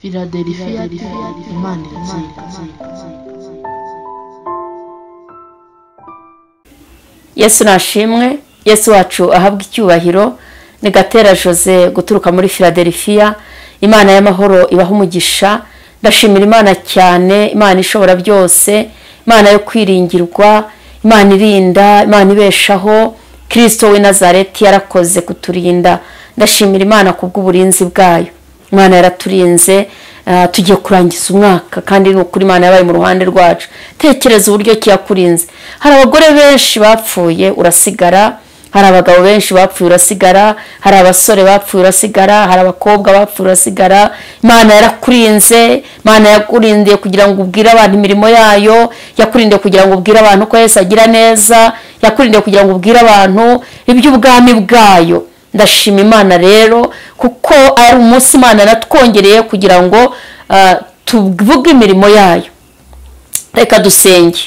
Philadelphia Imana iratsinda. Yesu nashimwe, Yesu wacu ahabwa icyubahiro. Ni Gatera Jose guturuka muri Philadelphia. Imana y'amahoro ibaho umugisha. Ndashimira Imana cyane, Imana ishobora byose, Imana yo kwiringirwa, Imana irinda, Imana ibeshaho. Kristo we Nazareti yarakoze kuturinda. Ndashimira Imana kubw'uburinzi bwayo. Imana yaraturinze, tugiye kurangiza umwaka kandi n'ukuri Imana yabaye mu ruhande rwacu. Tekereza uburyo kiyakurinze. Hari abagore benshi bapfuye urasigara, hari abagabo benshi bapfuye urasigara, hari abasore bapfuye urasigara, hari abakobwa bapfuye urasigara. Imana yarakurinze, Imana yakurindiye kugira ngo ubwire abantu imirimo yayo, yakurindiye kugira ngo ubwire abantu ko Yesu agira neza, yakurindiye kugira ngo ubwire abantu iby'ubwami bwayo. Ndashima Imana rero kuko ari umunsi Imana natwongereye kugira ngo tuvuge imirimo yayo. Reka dusenge,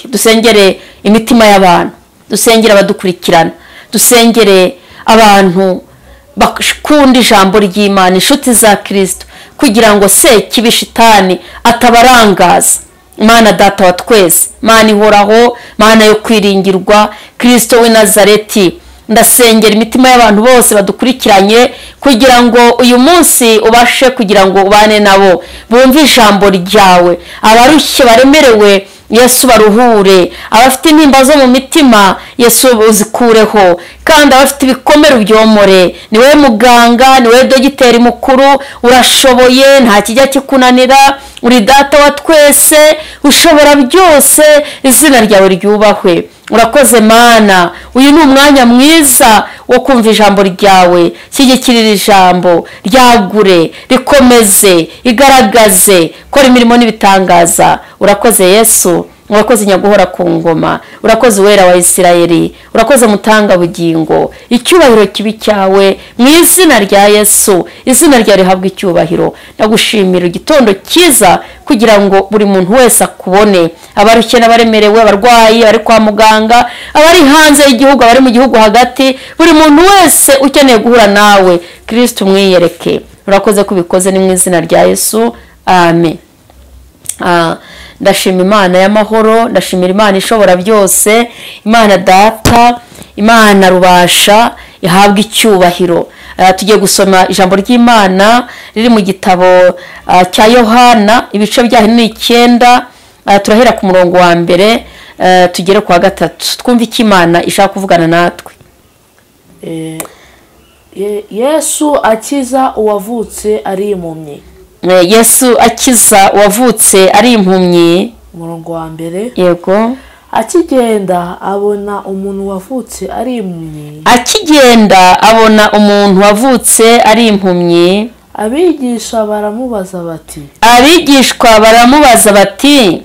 dusengere imitima y'abantu, dusengere abadukurikirana, dusengere abantu bakunda ijambo ry'Imana, inshuti za Kristo, kugira ngo Sekibi Shitani atabarangaza. Mana Data wa twese, Mana ihoraho, Mana yo kwiringirwa, Kristo we Nazareti, ndasengera imitima y'abantu bose badukurikiranye kugira ngo uyu munsi ubashe kugira ngo ubane nabo, bumve ijambo ryawe. Abarushye baremerewe Yesu baruhure, abafite intimba zo mu mitima Yesu uzikureho, kandi abafite ibikomere ubyomore. Ni wowe muganga, ni wowe dogiteri mukuru, urashoboye, nta kijya kikunanira, uri Data wa twese, ushobora byose, izina ryawe ryubahwe. Urakoze Mana, uyu ni umwanya mwiza wo kumva ijambo ryawe. Shyigikirira ijambo, ryagure, rikomeze, igaragaze, kora imirimo n'ibitangaza. Urakoze Yesu, urakoze Nyaguhora ku ngoma, urakoze Uwera wa Isirayeli, urakoze Mutanga bugingo. Icyubahiro kibi cyawe mu izina rya Yesu, izina rya rihabwa icyubahiro. Ndagushimira igitondo cyiza kugira ngo buri muntu wese akubone, abarushye n'abaremerewe, abarwayi bari kwa muganga, abari hanze y'igihugu, abari mu gihugu hagati, buri muntu wese ukeneye guhura nawe, Kristo umwiyereke. Urakoze kubikoze ni mu izina rya Yesu, amen. Ndashima Imana y'amahoro, ndashimira Imana ishobora byose, Imana Data, Imana rubasha, ihabwa icyubahiro. Tugiye gusoma ijambo ry'Imana riri mu gitabo cya Yohana, ibice byaho ni 9. Turahera ku murongo wa mbere tugere kwa 3. Twumve iki Imana ishaka kuvugana natwe. Yesu akiza uwavutse ari impumyi. Yesu akiza uwavutse ari impumyi. Umurongo wa mbere. Yego. Akigenda abona umuntu wavutse ari impumyi. Akigenda abona umuntu wavutse ari impumyi. Abigishwa baramubaza bati,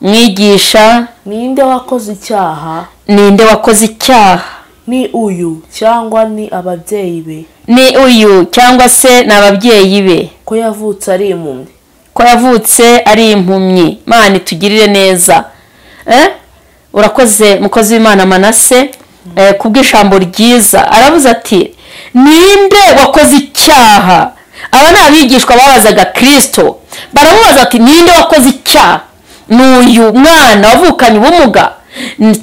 Mwigisha, ninde wakoze icyaha? Ninde wakoze icyaha? Ni uyu cyangwa ni ababyeyi be? Ni uyu cyangwa se n'ababyeyi be? Ko yavutse ari impumyi. Ko yavutse ari impumyi. Mana itugirire neza. Urakoze mukozi w'Imana Manase kubw'ijambo ryiza. Aravuze ati, ninde wakoze icyaha? Aba ni abigishwa babazaga Kristo. Baramubaza ati, ninde wakoze icyaha? Ni uyu mwana wavukanye ubumuga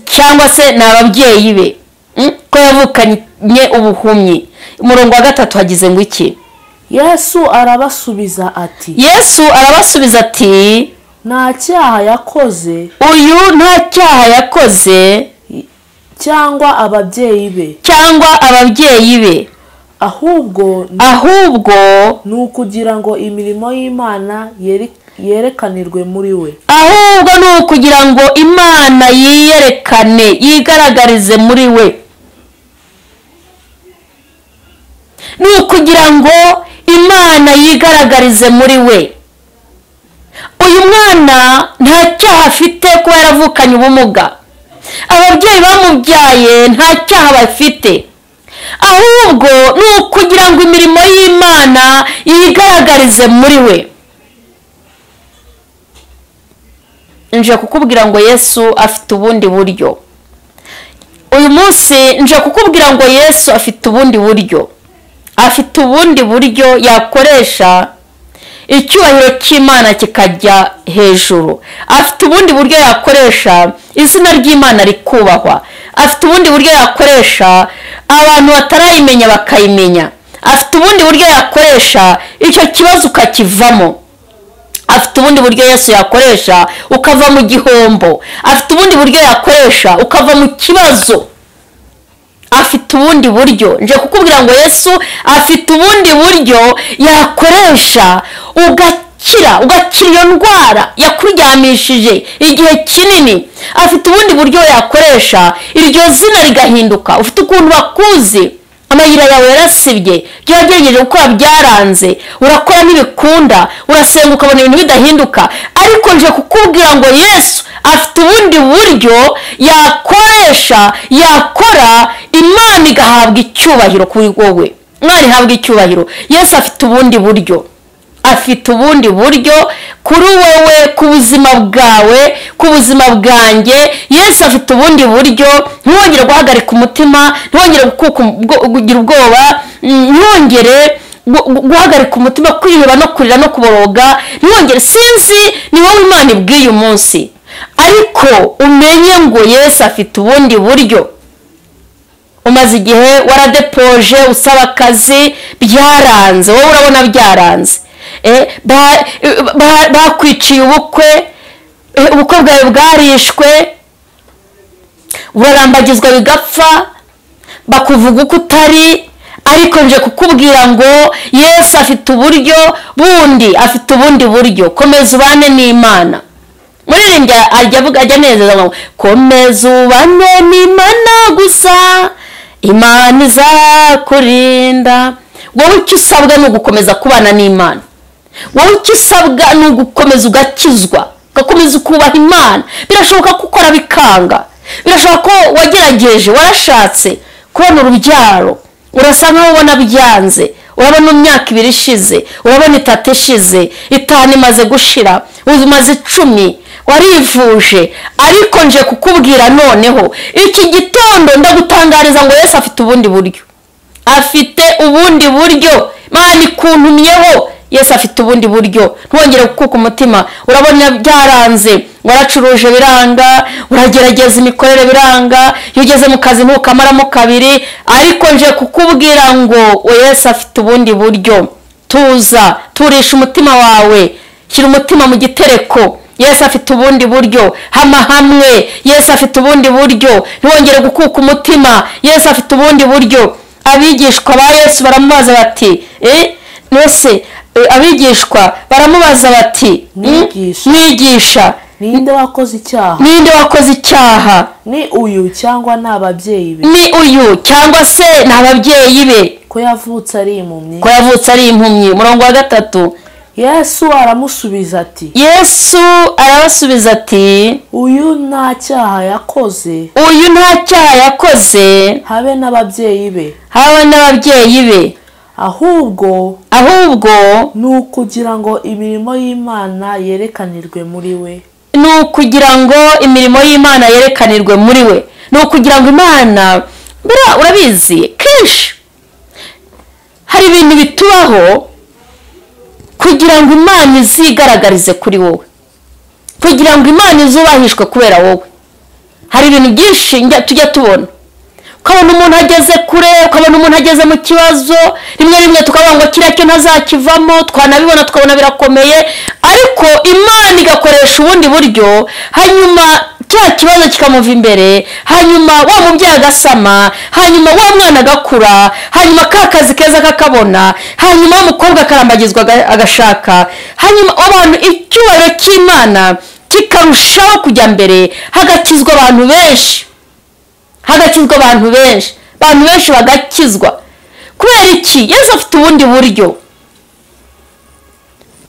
cyangwa se n'ababyeyi be? Ko yavukanye ubuhumyi. Umurongo wa 3 hagize ngo iki? Yesu arabasubiza ati, nta cyaha yakoze. Uyu nta cyaha yakoze cyangwa ababyeyi be, ahubwo ni ukugira ngo imirimo y'Imana yerekanirwe muri we. Ahubwo ni ukugira ngo Imana yiyerekane, yigaragarize muri we. Ni ukugira ngo Imana yigaragarize muri we. Uyu mwana nta cyaha afite kuba yaravukanye ubumuga. Ababyeyi bamubyaye nta cyaha bafite. Ahubwo ni ukugira ngo imirimo y'Imana yigaragarize muri we. Nje kukubwira ngo Yesu afite ubundi buryo. Uyu munsi nje kukubwira ngo Yesu afite ubundi buryo. afite ubundi buryo yakoresha icyubahiro cy'Imana kikajya hejuru. Afite ubundi buryo yakoresha izina ry'Imana rikubahwa. Afite ubundi buryo yakoresha abantu batarayimenya bakayimenya. Afite ubundi buryo yakoresha icyo kibazo ukakivamo. Afite ubundi buryo Yesu yakoresha ukava mu gihombo. Afite ubundi buryo yakoresha ukava mu kibazo. Afite ubundi buryo, nje kukubwira ngo Yesu afite ubundi buryo yakoresha ugakira iyo ndwara yakuryamishije igihe kinini. Afite ubundi buryo yakoresha iryo zina rigahinduka. Ufite ukuntu bakuzi, amayira yawe yarasibye, byagerageje gukora byaranze, urakora ntibikunda, urasenga ukabona ibintu bidahinduka, ariko nje kukubwira ngo Yesu afite ubundi buryo yakoresha, yakora, Imana igahabwa icyubahiro kuri wowe. Imana ihabwa icyubahiro. Yesu afite ubundi buryo. Afite ubundi buryo kuri wowe, ku buzima bwawe, ku buzima bwanjye. Yesu afite ubundi buryo. Ntiwongere guhagarika umutima, ntiwongere kugira ubwoba, ntiwongere guhagarika umutima, kwiheba no kurira no kuboroga, ntiwongere. Sinzi ni wowe Imana ibwiye umunsi, ariko umenye ngo Yesu afite ubundi buryo. Umaze igihe waradepoje usaba akazi byaranze, wowe urabona byaranze, bakwiciye ubukwe bwawe bwarishwe, urarambagizwa bigapfa, bakuvuga uko utari, ariko nje kukubwira ngo Yesu afite uburyo bundi, afite ubundi buryo. Komeza ubane n'Imana. Muririmbyi ajya neza ngo komeza ubane n'Imana gusa, Imana izakurinda. Wowe icyo usabwa ni ugukomeza kubana n'Imana. Wowe icyo usabwa ni ugukomeza ugakizwa, ugakomeza ukubaha Imana. Birashoboka ko ukora bikanga, birashoboka ko wagerageje, warashatse kubona urubyaro, urasa nkaho ubona byanze, urabona imyaka 2 ishize, urabona 3 ishize, 5 imaze gushira, umaze 10, warivuje, ariko nje kukubwira noneho iki gitondo ndagutangariza ngo Yesu afite ubundi buryo. Afite ubundi buryo. Imana ikuntumyeho. Yesu afite ubundi buryo. Ntwongere gukuka umutima. Urabona byaranze, waracuruje biranga, uragerageza imikorere biranga, iyo ugeze mu kazi ntukamaramo 2, ariko nje kukubwira ngo Yesu afite ubundi buryo. Tuza, turisha umutima wawe, shyira umutima mu gitereko. Yesu afite ubundi buryo. Hama hamwe. Yesu afite ubundi buryo. Ntwongere gukuka umutima. Yesu afite ubundi buryo. Abigishwa ba Yesu baramubaza bati nose abigishwa baramubaza bati mwigisha, ninde wakoze icyaha? Ninde wakoze icyaha? Ni uyu cyangwa n'ababyeyi be? Ni uyu cyangwa se n'ababyeyi be? Ko yavutse ari impumyi? Ko yavutse ari impumyi. Murongo wa 3. Yesu aramusubiza ati, Yesu arabasubiza ati, uyu nta cyaha yakoze. Uyu nta cyaha yakoze, habe n'ababyeyi be. Habe n'ababyeyi be. Ahubwo ni ukugira ngo imirimo y'Imana yerekanirwe muri we. Ni ukugira ngo imirimo y'Imana yerekanirwe muri we. Ni ukugira ngo Imana, urabizi kenshi hari ibintu bitubaho kugira ngo Imana izigaragarize kuri wowe, kugira ngo Imana izubahishwe kubera wowe. Hari ibintu byinshi tujya tubona, ukabona umuntu ageze kure, ukabona umuntu ageze mu kibazo, rimwe tukavuga ngo kiriya cyo ntazakivamo, twanabibona tukabona birakomeye, ariko Imana igakoresha ubundi buryo, hanyuma cya kibazo kikamuva imbere, hanyuma wa mubyeyi agasama, hanyuma wa mwana agakura, hanyuma ka kazi keza kakabona, hanyuma umukobwa akarambagizwa agashaka, hanyuma abantu icyubahiro cy'Imana kikarushaho kujya mbere, hagakizwa abantu benshi, abantu benshi bagakizwa. Kubera iki? Yesu afite ubundi buryo.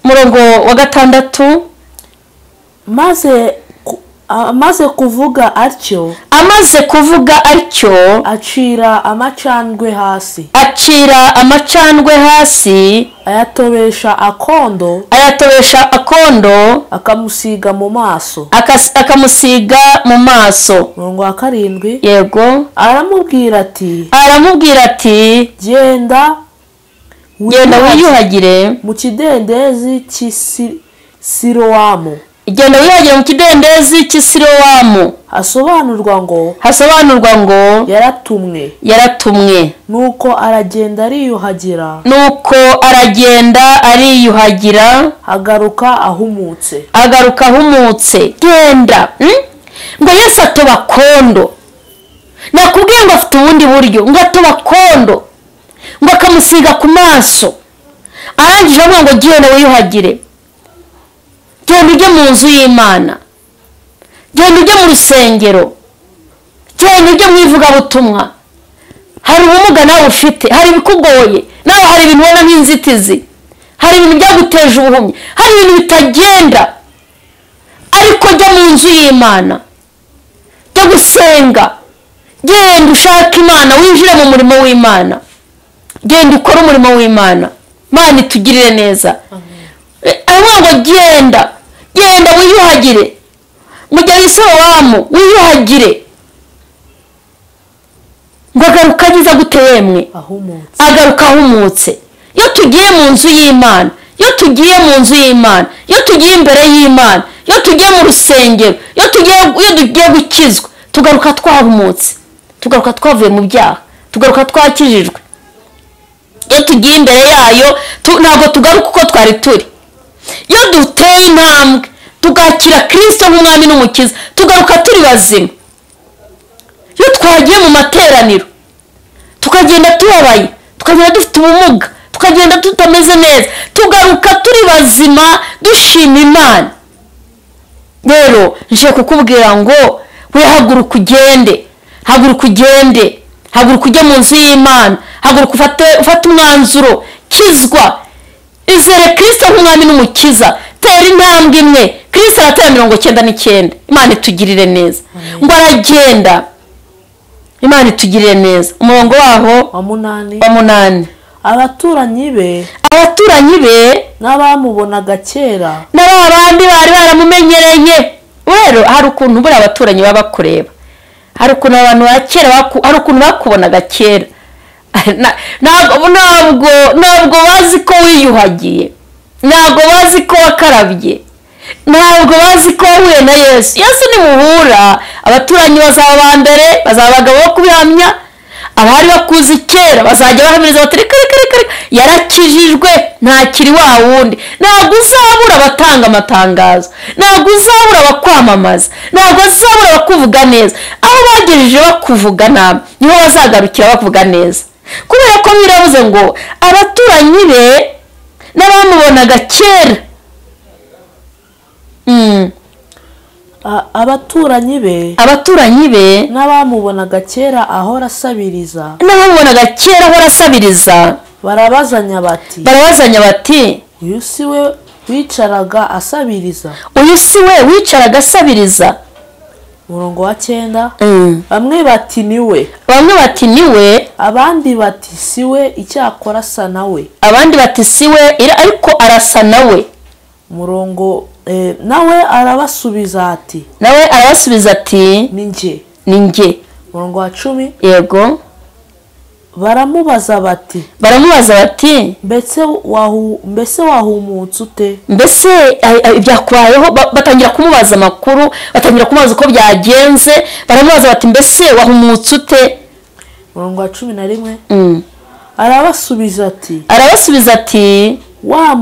Murongo wa 6. Amaze kuvuga atyo, acira amacandwe hasi, ayatobesha akondo, akamusiga mu maso. Murongo wa 7. Yego. Aramubwira ati, genda wiyuhagire mu kidendezi cy'Isilowamu. genda wiyuhagire mu kidendezi cy'Isilowamu. hasobanurwa ngo yaratumwe. nuko aragenda ariyuhagira agaruka ahumutse. genda ngo Yesu atoba kondo. nakubwiye ngo afite ubundi buryo ngo atoba kondo, ngo akamusiga ku maso, arangije avuga ngo genda wiyuhagire, genda ujye mu nzu y'Imana, genda ujye mu rusengero, genda ujye mu ivugabutumwa. hari ubumuga nawe ufite, hari ibikugoye nawe, hari ibintu ubona nk'inzitizi, hari ibintu byaguteje ubuhumyi, hari ibintu bitagenda, ariko jya mu nzu y'Imana, jya gusenga, genda ushaka Imana, winjire mu murimo w'Imana, genda ukore umurimo w'Imana. Imana itugirire neza. Avuga ngo genda wiyuhagire, mujya w'Isilowamu wiyuhagire, ngo agaruka agize gute yemwe? agaruka ahumutse. iyo tugiye mu nzu y'Imana, iyo tugiye imbere y'Imana, iyo tugiye mu rusengero, iyo tugiye gukizwa, tugaruka twahumutse, tugaruka twavuye mu byaha, tugaruka twakijijwe. iyo tugiye imbere yayo ntabwo tugaruka uko twari turi. iyo duteye intambwe tugakira Kristo nk'umwami n'umukiza, tugaruka turi bazima. iyo twagiye mu materaniro tukagenda tubabaye, tukagenda dufite ubumuga, tukagenda tutameze neza, tugaruka turi bazima dushima Imana. rero nje kukubwira ngo we haguruka ugende, ujye mu nzu y'Imana, haguruka ufate umwanzuro, kizwa, izere Kristo nk'umwami n'umukiza, tera intambwe imwe. Kristo aratera 99. Imana itugirire neza. ngo aragenda, Imana itugirire neza. umurongo waho wa 8. abaturanyi be n'abamubonaga kera, n'abandi bari baramumenyereye. rero hari ukuntu buri abaturanyi baba bakureba, hari ukuntu abantu ba kera hari ukuntu bakubonaga kera. ntabwo bazi ko wiyuhagiye, ntabwo bazi ko wakarabye, ntabwo bazi ko wahuye na Yesu. nimuhura, abaturanyi bazaba ba mbere, bazaba abagabo bo kubihamya. abari bakuzi kera bazajya bahamiriza bati reka yarakijijwe, ntakiri wa wundi. ntabwo uzabura abatanga amatangazo, ntabwo uzabura abakwamamaza, ntabwo uzabura abakuvuga neza. aho bagejeje bakuvuga nabi niho bazagarukira bakuvuga neza, kubera ko biravuze ngo abaturanyi be n'abamubonaga kera. abaturanyi be n'abamubonaga kera ahora asabiriza, barabazanya bati uyu si we wicaraga asabiriza. umurongo wa 9. bamwe bati niwe, abandi bati siwe, icyakora asa nawe. abandi bati siwe ariko arasa nawe. umurongo nawe arabasubiza ati ni njye. umurongo wa 10. yego. baramubaza bati mbese wahumutse ute? mbese byakubayeho? batangira kumubaza amakuru, batangira kumubaza uko byagenze, baramubaza bati mbese wahumutse ute? umurongo wa 11. arabasubiza ati wa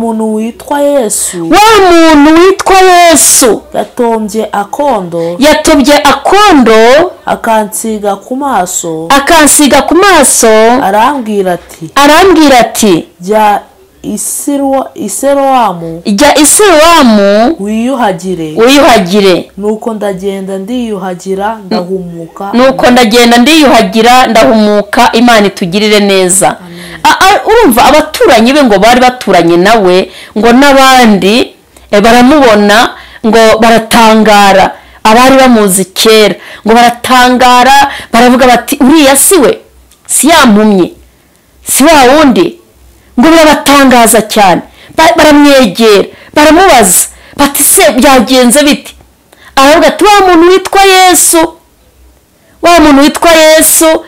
muntu witwa Yesu yatobye akondo akansiga ku maso arambwira ati jya Isilowamu wiyuhagire. nuko ndagenda ndiyuhagira ndahumuka. Imana itugirire neza. urumva abaturanyi be ngo bari baturanye nawe, ngo n'abandi baramubona, ngo baratangara. abari bamuzi kera ngo baratangara, baravuga bati uriya siwe, si yampumye, si wa wundi. ngo birabatangaza cyane, baramwegera, baramubaza bati se byagenze biti? aravuga ati wa muntu witwa Yesu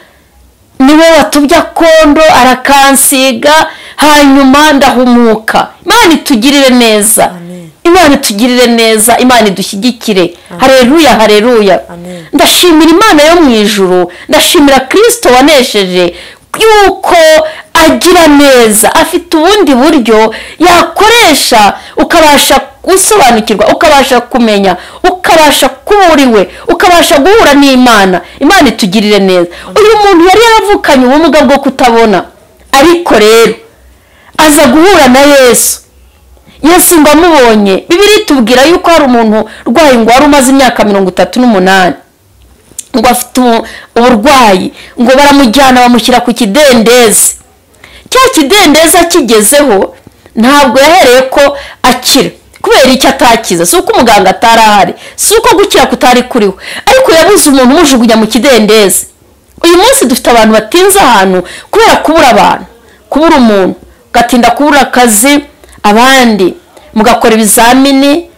niwe watubye akondo arakansiga hanyuma ndahumuka. Imana itugirire neza, Imana itugirire neza, Imana idushyigikire. Haleluya, haleluya. Ndashimira Imana yo mu ijuru, ndashimira Kristo wanesheje yuko agira neza, afite ubundi buryo yakoresha ukabasha gusobanukirwa, ukabasha kumenya, ukabasha kuba uriwe, ukabasha guhura n'Imana. Imana itugirire neza. Uyu muntu yari yaravukanye ubumuga bwo kutabona, ariko rero aza guhura na Yesu. Yesu ngo amubonye, Bibiliya itubwira yuko hari umuntu urwaye ngo wari umaze imyaka 38 ngo afite uburwayi, ngo baramujyana bamushyira ku kidendezi. Cya kidendezi akigezeho ntabwo yahereye ko akira, kubera icyo atakiza, si uko umuganga atarahari, si uko gukira kutari kuriho, ariko yabuze umuntu umujugunya mu kidendezi. Uyu munsi dufite abantu batinze ahantu kubera kubura abantu, kubura umuntu, ugatinda kubura akazi, abandi mugakora ibizamini,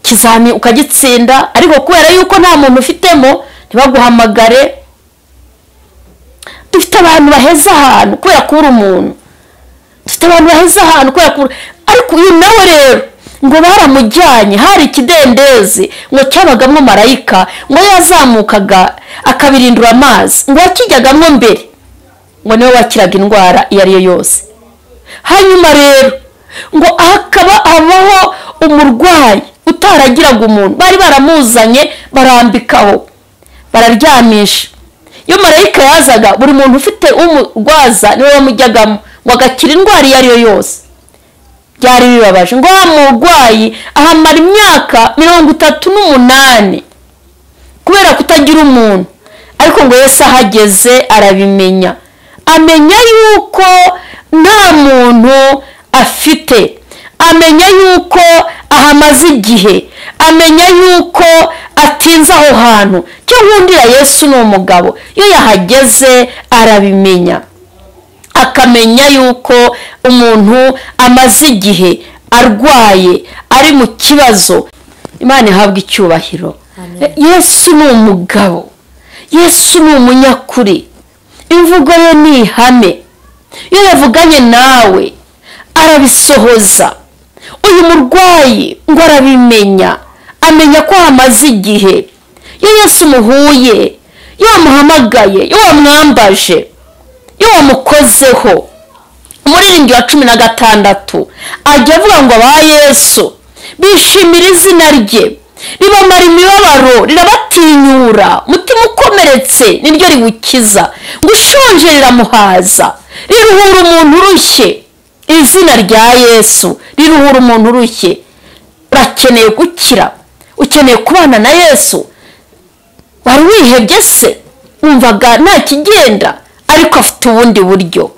kizami ukagitsinda, ariko kubera yuko nta muntu ufitemo ntibaguhamagare. Dufite abantu baheza ahantu kubera kubura umuntu, dufite abantu baheza ahantu kubera kubura. Ariko uyu nawe rero ngo baramujyanye, hari ikidendezi ngo cyabagamo marayika, ngo yazamukaga akabirindura amazi, ngo wakijyagamo mbere ngo niwe wakiraga indwara iyo ari yo yose. Hanyuma rero ngo hakaba abaho umurwayi utaragiraga umuntu, bari baramuzanye barambikaho, bararyamisha. Iyo marayika yazaga, buri muntu ufite umurwaza niwe wamujyagamo ngo agakira indwara iyo ari yo yose. Byari bibabaje ngo wa murwayi ahamara imyaka 38 kubera kutagira umuntu. Ariko ngo Yesu ahageze arabimenya, amenya yuko nta muntu afite, amenya yuko ahamaze igihe, amenya yuko atinze aho hantu. Cyo nkundira Yesu ni umugabo, iyo yahageze arabimenya, akamenya yuko umuntu amaze igihe arwaye, ari mu kibazo. Imana ihabwa icyubahiro. Yesu ni umugabo, Yesu ni umunyakuri, imvugo ye ni ihame. Iyo yavuganye nawe arabisohoza. Uyu murwayi ngo arabimenya, amenya ko hamaze igihe. Iyo Yesu muhuye, iyo wamuhamagaye, iyo wamwambaje, iyo wamukozeho, umuririmbyi wa 16 ajya avuga ngo aba Yesu bishimira izina rye, ribamara imibabaro, rirabatinyura, mutima ukomeretse niryo riwukiza, ngo ushonje riramuhaza, riruhura umuntu urushye. Izina rya Yesu riruhura umuntu urushye. Urakeneye gukira, ukeneye kubana na Yesu. Wari wihebye se, wumvaga nta kigenda, ariko afite ubundi buryo.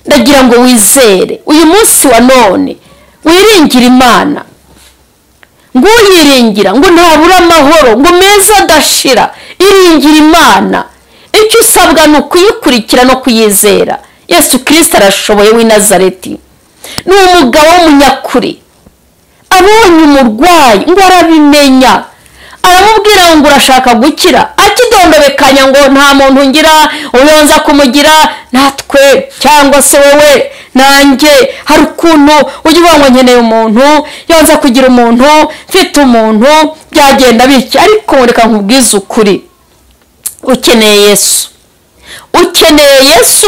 Ndagira ngo wizere uyu munsi wa none, wiringira Imana. Ngo uyiringira ngo ntabura amahoro, ngo meza adashira. Iringira Imana, icyo usabwa ni ukuyikurikira no kuyizera. Yesu Kristo arashoboye w'i Nazareti, ni umugabo w'umunyakuri. Abonye umurwayi ngo arabimenya, aramubwira ngo urashaka gukira, akidondobekanya ngo nta muntu ngira, uyonza kumugira natwe cyangwa se wowe nanjye. Hari ukuntu ujya uvuga ngo nkeneye umuntu, yonza kugira umuntu, mfite umuntu, byagenda bityo. Ariko reka nkubwize ukuri, ukeneye Yesu, ukeneye Yesu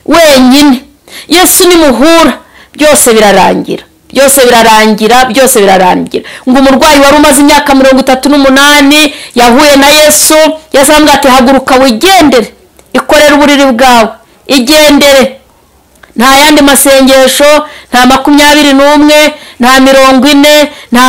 wenyine. Yesu nimuhura byose birarangira, byose birarangira, byose birarangira. Ngo umurwayi wari umaze imyaka 38 yahuye na Yesu, yazambwa ati haguruka wigendere, ikorera uburiri bwawe, igendere. Nta yandi masengesho, nta 21, nta 40, nta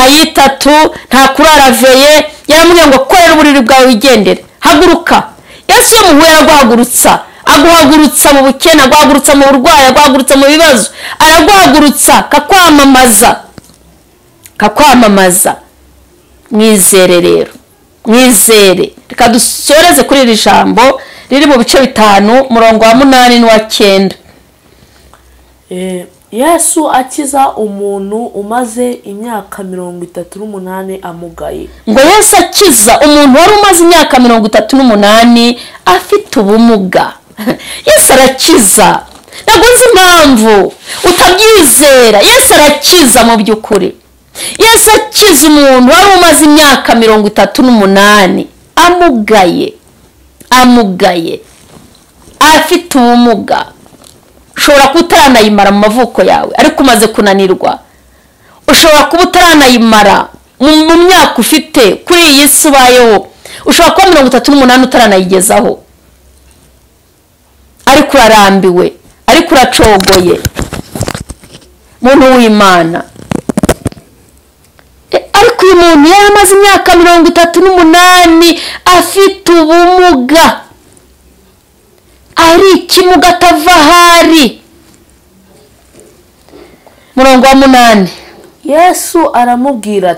3, nta kurara veye. Yaramubwiye ngo korera uburiri bwawe wigendere, haguruka. Yesu yamuhuye araguhagurutsa, aguhagurutsa mu bukene, aguhagurutsa mu burwayi, aguhagurutsa mu bibazo, araguhagurutsa kakwamamaza, kakwamamaza. Mwizere rero, mwizere. Reka dusoreze kuri iri jambo riri mu bice 5 umurongo wa 8 n'uwa 9. Yesu akiza umuntu umaze imyaka 38 amugaye. Ngo Yesu akiza umuntu wari umaze imyaka 38 afite ubumuga. Yesu arakiza. ntabwo nzi impamvu utabyizera. Yesu arakiza mu by'ukuri. Yesu akiza umuntu wari umaze imyaka 38 amugaye afite ubumuga. Ushobora kuba utaranayimara mu mavuko yawe ariko umaze kunanirwa. Ushobora kuba utaranayimara mu myaka ufite kuri iyi si ubayeho. Ushobora kuba 38 utaranayigezaho ariko urarambiwe, ariko uracogoye. Muntu w'Imana, ariko uyu muntu yari amaze imyaka 38 afite ubumuga, ari ikimuga atava ahari. Murongo wa 8. Yesu aramubwira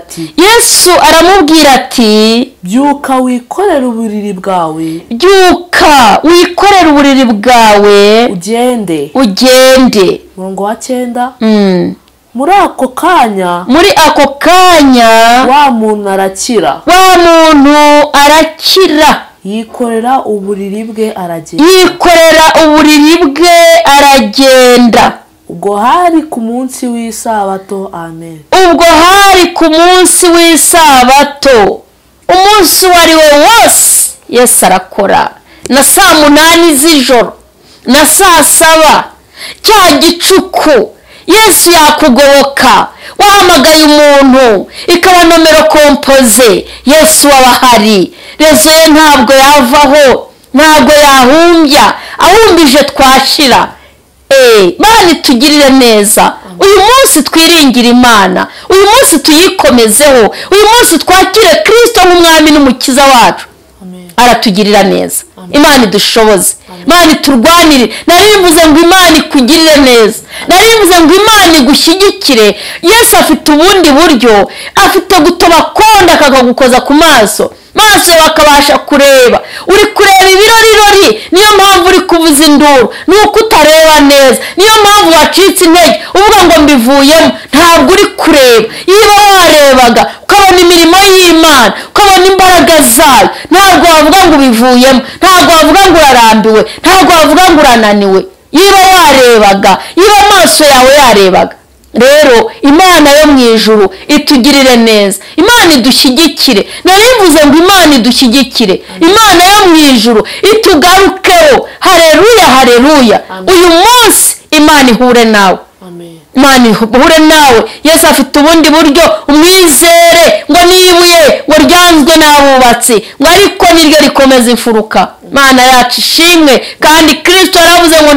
ati byuka wikorere uburiri bwawe, ugende. Murongo wa 9. Muri ako kanya wa muntu arakira, yikorera uburiri bwe aragenda. Ubwo hari ku munsi w'isabato. Amen. Ubwo hari ku munsi w'isabato. Umunsi wari we wose Yesu arakora. Na saa 8 z'ijoro, na saa 7, cya gicuku Yesu yakugoboka. Wahamagaye umuntu ikaba nomero kompoze, Yesu wabahari. Rezo ye ntabwo yavaho, ntabwo yahumbya. Ahumbije twashira. Bani tugirire neza. Uyu munsi twiringira Imana, uyu munsi tuyikomezeho, uyu munsi twakire Kristo nk'umwami n'umukiza wacu. Aratugirira neza. Imana idushoboze, Imana turwanire. Narivuze ngo Imana ikugirire neza, narivuze ngo Imana igushyigikire. Yesu afite ubundi buryo, afite gutoba konda akagukoza ku maso yawe akabasha kureba. Uri kureba ibirorirori, niyo mpamvu uri kuvuza induru, nuko utareba neza. Niyo mpamvu wacitse intege uvuga ngo mbivuyemo. Ntabwo uri kureba. Yiba warebaga ukabona imirimo y'Imana, ukabona imbaraga zayo, ntabwo wavuga ngo ubivuyemo, ntabwo wavuga ngo urarambiwe, ntabwo wavuga ngo urananiwe. Yiba warebaga, yiba amaso yawe yarebaga. Rero Imana yo mu ijuru itugirire neza, Imana idushyigikire. Narivuze ngo Imana idushyigikire, Imana yo mu ijuru itugarukeho. Haleluya. Uyu munsi Imana ihure nawe. Imana ihure nawe. Yesu afite ubundi buryo. Umwizere ngo nibuye ngo ryanzwe n'abubatsi, ngo ariko niryo rikomeza imfuruka. Imana yacu ishimwe. Kandi Kristo yaravuze ngo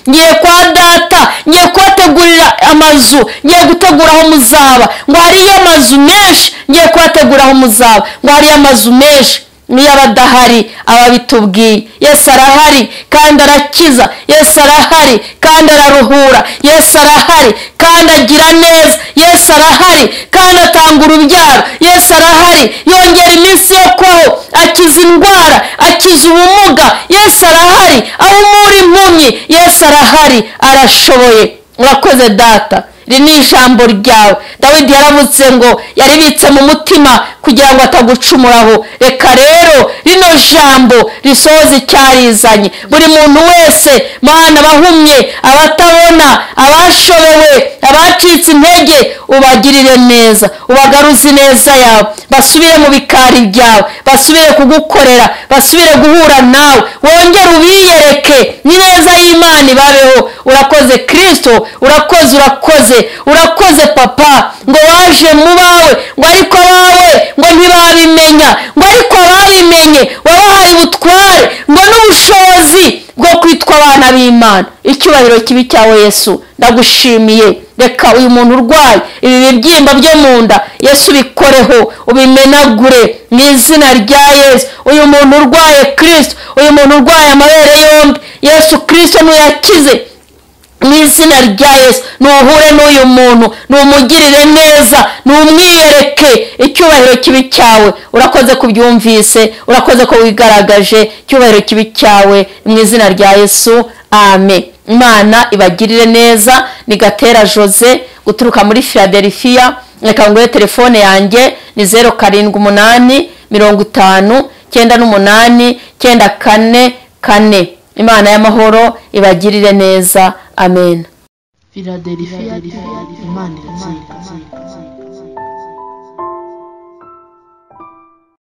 ngiye kwa Data, ngiye kubategurira amazu, ngiye guteguraho muzaba. Ngo hariyo amazu menshi, ngiye kubateguraho muzaba. Ngo hariyo amazu menshi. Niyo abadahari ababitubwiye. Yesu arahari kandi arakiza. Yesu arahari kandi araruhura. Yesu arahari kandi agira neza. Yesu arahari kandi atanga urubyaro. Yesu arahari yongera iminsi yo kubaho, akiza indwara, akiza ubumuga. Yesu arahari ahumura impumyi. Yesu arahari, arashoboye. Urakoze Data. Iri ni ijambo ryawe. Dawidi yaravutse ngo yaribitse mu mutima kugira ngo atagucumuraho. Reka rero rino jambo risohoze icyarizanye. Buri muntu wese Mana, abahumye, abatabona, abashobewe, abacitse intege, ubagirire neza, ubagaruze neza yawe. Basubire mu bikari byawe, basubire kugukorera, basubire guhura nawe. Wongere ubiyereke ni neza y'Imana ibabeho. Urakoze Kristo, urakoze Papa, ngo waje mu bawe, ngo ariko abawe ngo ntibabimenya, ngo ariko ababimenye wabahaye ubutware ngo n'ubushobozi bwo kwitwa abana b'Imana. Icyubahiro kibi cyawe Yesu, ndagushimiye. Reka uyu muntu urwaye ibi bibyimba byo mu nda, Yesu bikoreho, ubimenagure mu izina rya Yesu. Uyu muntu urwaye Kristo, uyu muntu urwaye amabere yombi, Yesu Kristo nuyakize mu izina rya Yesu. Nuhure n'uyu muntu, numugirire neza, numwiyereke. Icyubahiro kibi cyawe, urakoze kubyumvise, urakoze ko wigaragaje. Icyubahiro kibi cyawe mu izina rya Yesu, amen. Imana ibagirire neza. Ni Gatera Jose guturuka muri Philadelphia. Reka nguhe telefone yanjye ni 0788 50 98 944. imana y'amahoro ibagirire neza amen. Philadelphia Imana iratsinda.